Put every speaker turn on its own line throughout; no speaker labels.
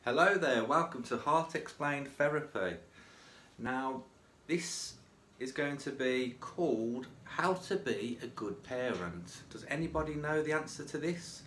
Hello there, welcome to Heart Explained Therapy. Now, this is going to be called How to Be a Good Parent. Does anybody know the answer to this?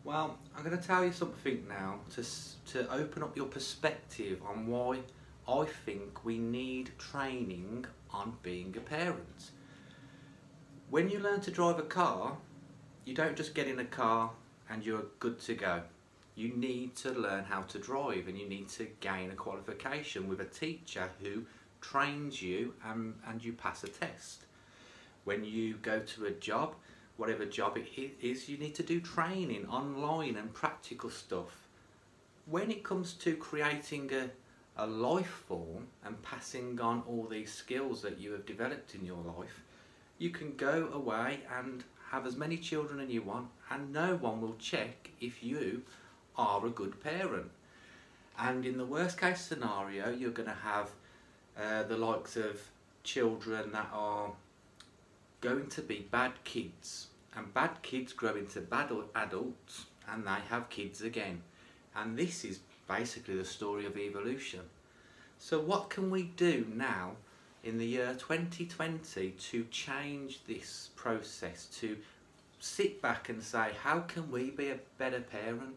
Well, I'm going to tell you something now to open up your perspective on why I think we need training on being a parent. When you learn to drive a car, you don't just get in a car and you're good to go. You need to learn how to drive, and you need to gain a qualification with a teacher who trains you and you pass a test. When you go to a job, whatever job it is, you need to do training online and practical stuff. When it comes to creating a life form and passing on all these skills that you have developed in your life, you can go away and have as many children as you want, and no one will check if you are a good parent. And in the worst case scenario, you're going to have the likes of children that are going to be bad kids, and bad kids grow into bad adults, and they have kids again. And this is basically the story of evolution. So what can we do now in the year 2020 to change this process, to sit back and say, how can we be a better parent?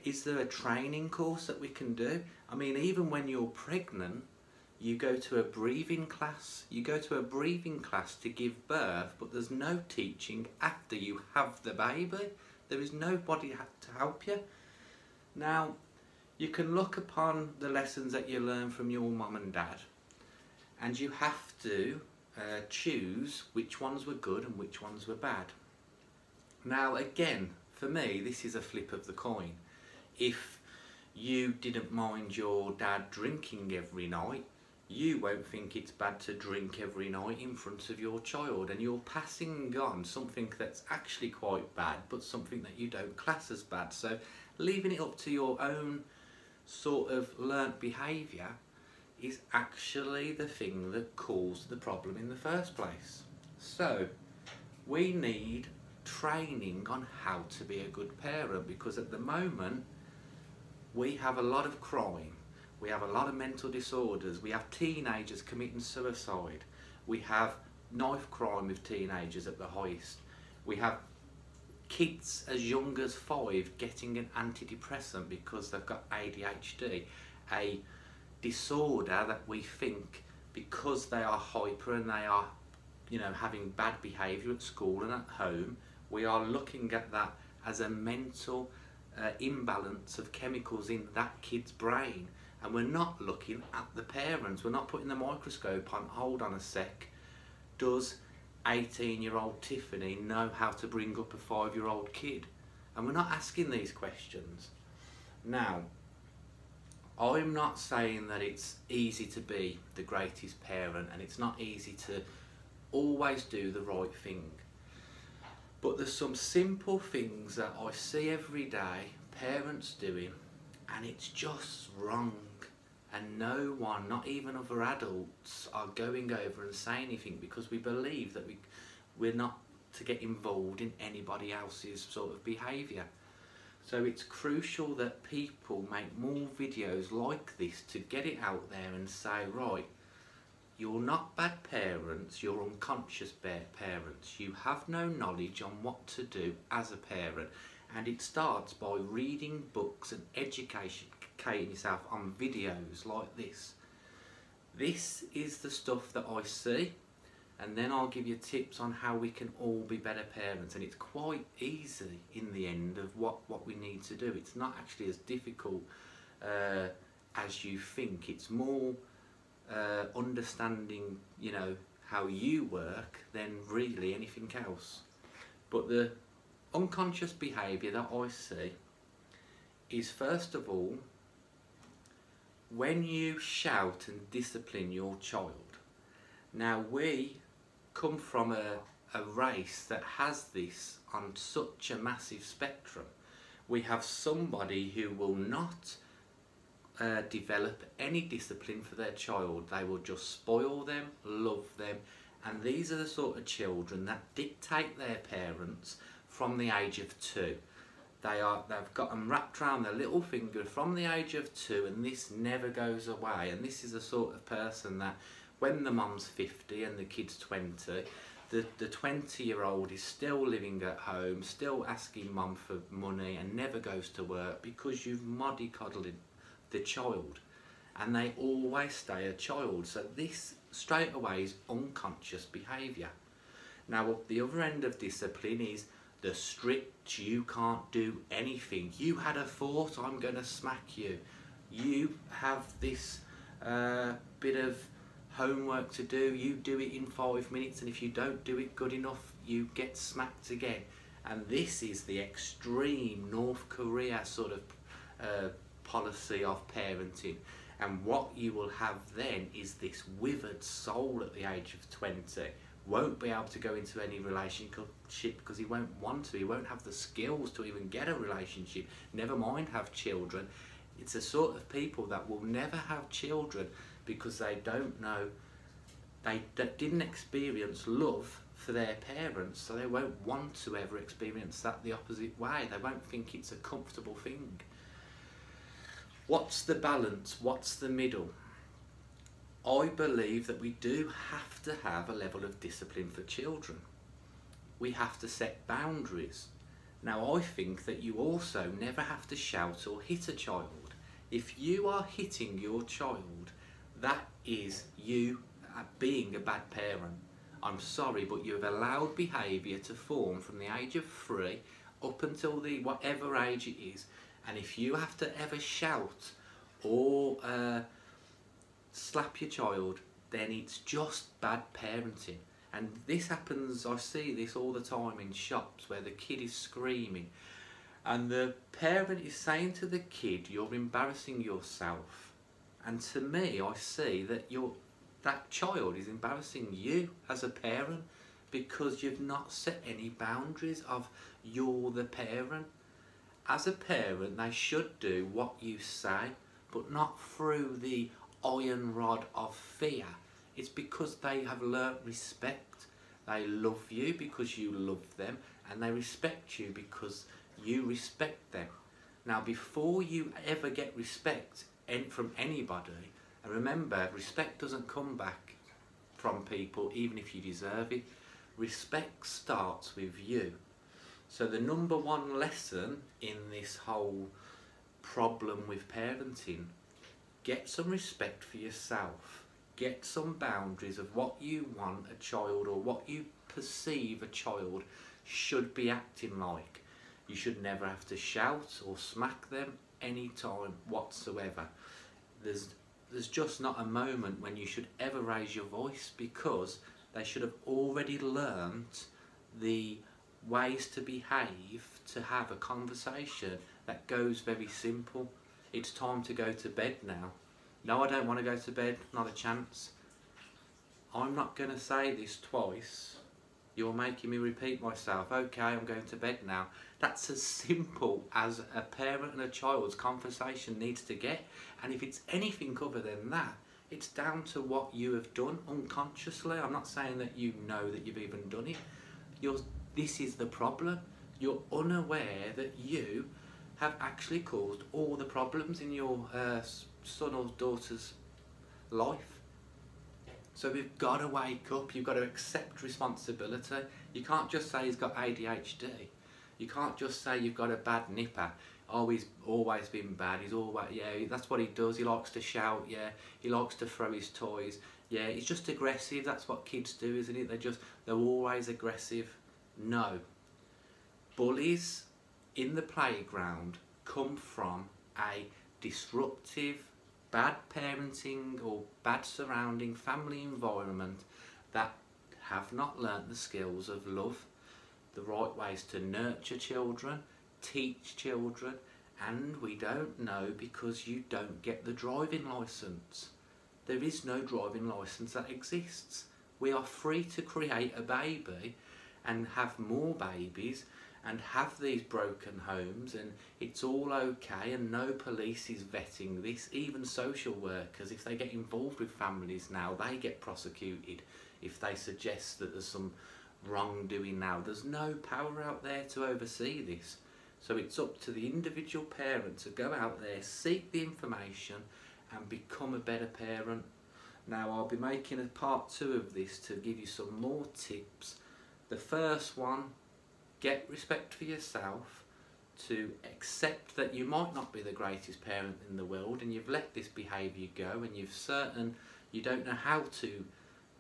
Is there a training course that we can do? I mean, even when you're pregnant, you go to a breathing class. You go to a breathing class to give birth, but there's no teaching after you have the baby. There is nobody to help you. Now, you can look upon the lessons that you learn from your mum and dad, and you have to choose which ones were good and which ones were bad. Now, again, for me, this is a flip of the coin. If you didn't mind your dad drinking every night, you won't think it's bad to drink every night in front of your child, and you're passing on something that's actually quite bad, but something that you don't class as bad. So leaving it up to your own sort of learnt behaviour is actually the thing that caused the problem in the first place. So we need training on how to be a good parent, because at the moment we have a lot of crime, we have a lot of mental disorders, we have teenagers committing suicide, we have knife crime with teenagers at the highest, we have kids as young as 5 getting an antidepressant because they've got ADHD, a disorder that we think because they are hyper and they are, you know, having bad behaviour at school and at home, we are looking at that as a mental imbalance of chemicals in that kid's brain, and we're not looking at the parents. We're not putting the microscope on, hold on a sec, does 18-year-old Tiffany know how to bring up a 5-year-old kid? And we're not asking these questions. Now, I'm not saying that it's easy to be the greatest parent, and it's not easy to always do the right thing. But there's some simple things that I see every day parents doing, and it's just wrong. And no one, not even other adults, are going over and saying anything, because we believe that we're not to get involved in anybody else's sort of behaviour. So it's crucial that people make more videos like this to get it out there and say, right, you're not bad parents, you're unconscious parents. You have no knowledge on what to do as a parent. And it starts by reading books and educating yourself on videos like this. This is the stuff that I see, and then I'll give you tips on how we can all be better parents. And it's quite easy in the end of what we need to do. It's not actually as difficult as you think. It's more understanding, you know, how you work than really anything else. But the unconscious behaviour that I see is, first of all, when you shout and discipline your child. Now, we come from a race that has this on such a massive spectrum. We have somebody who will not develop any discipline for their child. They will just spoil them, love them, and these are the sort of children that dictate their parents from the age of 2. they've got them wrapped around their little finger from the age of 2, and this never goes away. And this is the sort of person that when the mum's 50 and the kid's 20, the 20-year-old is still living at home, still asking mum for money and never goes to work because you've mollycoddled the child, and they always stay a child. So this straight away is unconscious behaviour. Now up the other end of discipline is the strict, you can't do anything. You had a thought, I'm going to smack you. You have this bit of homework to do, you do it in 5 minutes, and if you don't do it good enough, you get smacked again. And this is the extreme North Korea sort of policy of parenting. And what you will have then is this withered soul at the age of 20. Won't be able to go into any relationship because he won't want to. He won't have the skills to even get a relationship, never mind have children. It's a sort of people that will never have children because they don't know, they didn't experience love for their parents, so they won't want to ever experience that the opposite way. They won't think it's a comfortable thing. What's the balance? What's the middle? I believe that we do have to have a level of discipline for children. We have to set boundaries. Now I think that you also never have to shout or hit a child. If you are hitting your child, that is you being a bad parent. I'm sorry, but you have allowed behaviour to form from the age of 3 up until the whatever age it is. And if you have to ever shout or slap your child, then it's just bad parenting. And this happens, I see this all the time in shops where the kid is screaming and the parent is saying to the kid, you're embarrassing yourself. And to me, I see that that child is embarrassing you as a parent because you've not set any boundaries of you're the parent. As a parent, they should do what you say, but not through the iron rod of fear. It's because they have learnt respect. They love you because you love them, and they respect you because you respect them. Now, before you ever get respect from anybody, and remember, respect doesn't come back from people even if you deserve it. Respect starts with you. So the number one lesson in this whole problem with parenting, get some respect for yourself. Get some boundaries of what you want a child or what you perceive a child should be acting like. You should never have to shout or smack them any time whatsoever. There's just not a moment when you should ever raise your voice because they should have already learnt the ways to behave, to have a conversation that goes very simple. It's time to go to bed now. No, I don't want to go to bed, not a chance. I'm not going to say this twice. You're making me repeat myself. Okay, I'm going to bed now. That's as simple as a parent and a child's conversation needs to get. And if it's anything other than that, it's down to what you have done unconsciously. I'm not saying that you know that you've even done it. This is the problem. You're unaware that you have actually caused all the problems in your son or daughter's life. So we've got to wake up. You've got to accept responsibility. You can't just say he's got ADHD. You can't just say you've got a bad nipper. Oh, he's always been bad. He's always, yeah, that's what he does. He likes to shout. Yeah, he likes to throw his toys. Yeah, he's just aggressive. That's what kids do, isn't it? They're always aggressive. No. Bullies in the playground come from a disruptive, bad parenting or bad surrounding family environment that have not learnt the skills of love, the right ways to nurture children, teach children, and we don't know because you don't get the driving licence. There is no driving licence that exists. We are free to create a baby and have more babies and have these broken homes, and it's all okay, and no police is vetting this. Even social workers, if they get involved with families now, they get prosecuted if they suggest that there's some wrongdoing now. There's no power out there to oversee this. So it's up to the individual parent to go out there, seek the information and become a better parent. Now I'll be making a part 2 of this to give you some more tips. The first one, get respect for yourself, to accept that you might not be the greatest parent in the world and you've let this behaviour go and you don't know how to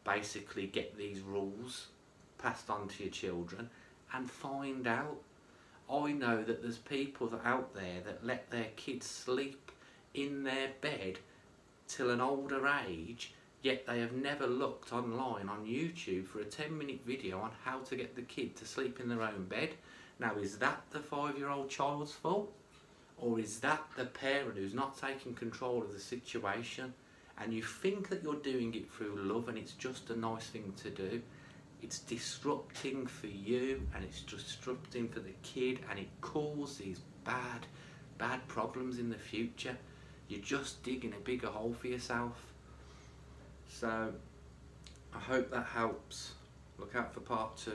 basically get these rules passed on to your children, and find out. I know that there's people out there that let their kids sleep in their bed till an older age, yet they have never looked online on YouTube for a 10-minute video on how to get the kid to sleep in their own bed. Now, is that the 5-year-old child's fault? Or is that the parent who's not taking control of the situation? And you think that you're doing it through love and it's just a nice thing to do. It's disrupting for you and it's disrupting for the kid, and it causes bad problems in the future. You're just digging a bigger hole for yourself. So I hope that helps. Look out for part 2.